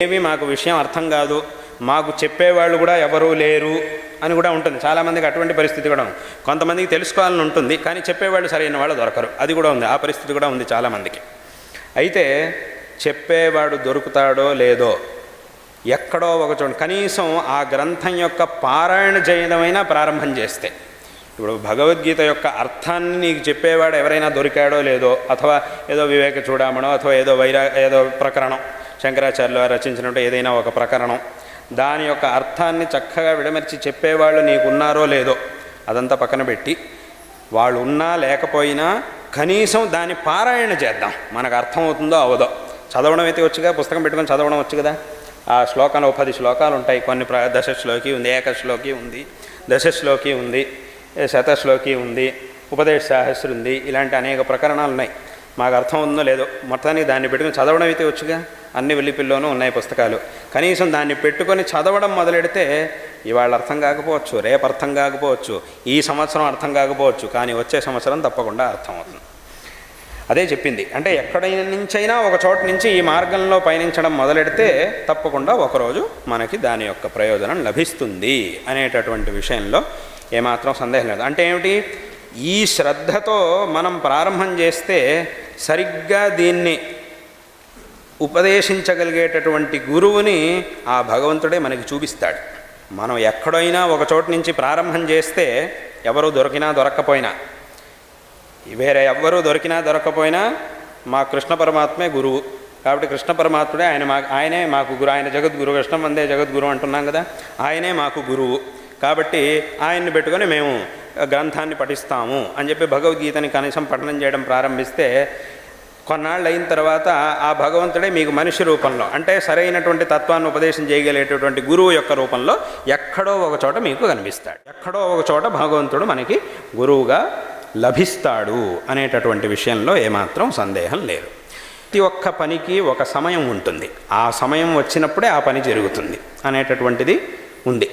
ఏవి మాకు విషయం అర్థం కాదు, మాకు చెప్పేవాళ్ళు కూడా ఎవరూ లేరు అని కూడా ఉంటుంది. చాలామందికి అటువంటి పరిస్థితి కూడా ఉంది. కొంతమందికి తెలుసుకోవాలని ఉంటుంది, కానీ చెప్పేవాళ్ళు సరైన వాళ్ళు దొరకరు. అది కూడా ఉంది, ఆ పరిస్థితి కూడా ఉంది చాలామందికి. అయితే చెప్పేవాడు దొరుకుతాడో లేదో ఎక్కడో ఒక చోట కనీసం ఆ గ్రంథం యొక్క పారాయణ చేయడమైనా ప్రారంభం చేస్తే, ఇప్పుడు భగవద్గీత యొక్క అర్థాన్ని నీకు చెప్పేవాడు ఎవరైనా దొరికాడో లేదో, అథవా ఏదో వివేక చూడామణో అథవా ఏదో ప్రకరణం శంకరాచార్యులు రచించినట్టు ఏదైనా ఒక ప్రకరణం, దాని యొక్క అర్థాన్ని చక్కగా విడమర్చి చెప్పేవాళ్ళు నీకు ఉన్నారో లేదో అదంతా పక్కన పెట్టి, వాళ్ళు ఉన్నా లేకపోయినా కనీసం దాన్ని పారాయణ చేద్దాం. మనకు అర్థమవుతుందో అవదో. చదవడం అయితే వచ్చుగా, పుస్తకం పెట్టుకొని చదవడం వచ్చు కదా. ఆ శ్లోకాలు 10 శ్లోకాలు ఉంటాయి. కొన్ని దశశ్లోకి ఉంది, ఏకశ్లోకి ఉంది, దశశ్లోకి ఉంది, శతశ్లోకి ఉంది, ఉపదేశ సహస్రం ఉంది. ఇలాంటి అనేక ప్రకరణాలు ఉన్నాయి. మాకు అర్థం ఉందో లేదో మొత్తానికి దాన్ని పెట్టుకుని చదవడం అయితే వచ్చుగా. అన్ని వెల్లిపిల్లోనూ ఉన్నాయి పుస్తకాలు. కనీసం దాన్ని పెట్టుకొని చదవడం మొదలెడితే ఇవాళ అర్థం కాకపోవచ్చు, రేపు అర్థం కాకపోవచ్చు, ఈ సంవత్సరం అర్థం కాకపోవచ్చు, కానీ వచ్చే సంవత్సరం తప్పకుండా అర్థమవుతుంది. అదే చెప్పింది. అంటే ఎక్కడైనా నుంచైనా ఒక చోట నుంచి ఈ మార్గంలో పయనించడం మొదలెడితే తప్పకుండా ఒకరోజు మనకి దాని యొక్క ప్రయోజనం లభిస్తుంది అనేటటువంటి విషయంలో ఏమాత్రం సందేహం లేదు. అంటే ఏమిటి, ఈ శ్రద్ధతో మనం ప్రారంభం చేస్తే సరిగ్గా దీన్ని ఉపదేశించగలిగేటటువంటి గురువుని ఆ భగవంతుడే మనకి చూపిస్తాడు. మనం ఎక్కడైనా ఒక చోటు నుంచి ప్రారంభం చేస్తే ఎవరు దొరికినా దొరక్కపోయినా, వేరే ఎవ్వరూ దొరికినా దొరక్కపోయినా మా కృష్ణ పరమాత్మే గురువు. కాబట్టి కృష్ణ పరమాత్ముడే ఆయనే మాకు గురువు. ఆయన జగద్గురు, కృష్ణం వందే జగద్గురు అంటున్నాం కదా. ఆయనే మాకు గురువు. కాబట్టి ఆయన్ని పెట్టుకొని మేము గ్రంథాన్ని పఠిస్తాము అని చెప్పి భగవద్గీతని కనీసం పఠనం చేయడం ప్రారంభిస్తే కొన్నాళ్ళు అయిన తర్వాత ఆ భగవంతుడే మీకు మనిషి రూపంలో, అంటే సరైనటువంటి తత్వాన్ని ఉపదేశం చేయగలిగేటటువంటి గురువు యొక్క రూపంలో ఎక్కడో ఒక చోట మీకు కనిపిస్తాడు. ఎక్కడో ఒక చోట భగవంతుడు మనకి గురువుగా లభిస్తాడు అనేటటువంటి విషయంలో ఏమాత్రం సందేహం లేదు. ప్రతి ఒక్క పనికి ఒక సమయం ఉంటుంది. ఆ సమయం వచ్చినప్పుడే ఆ పని జరుగుతుంది అనేటటువంటిది ఉంది.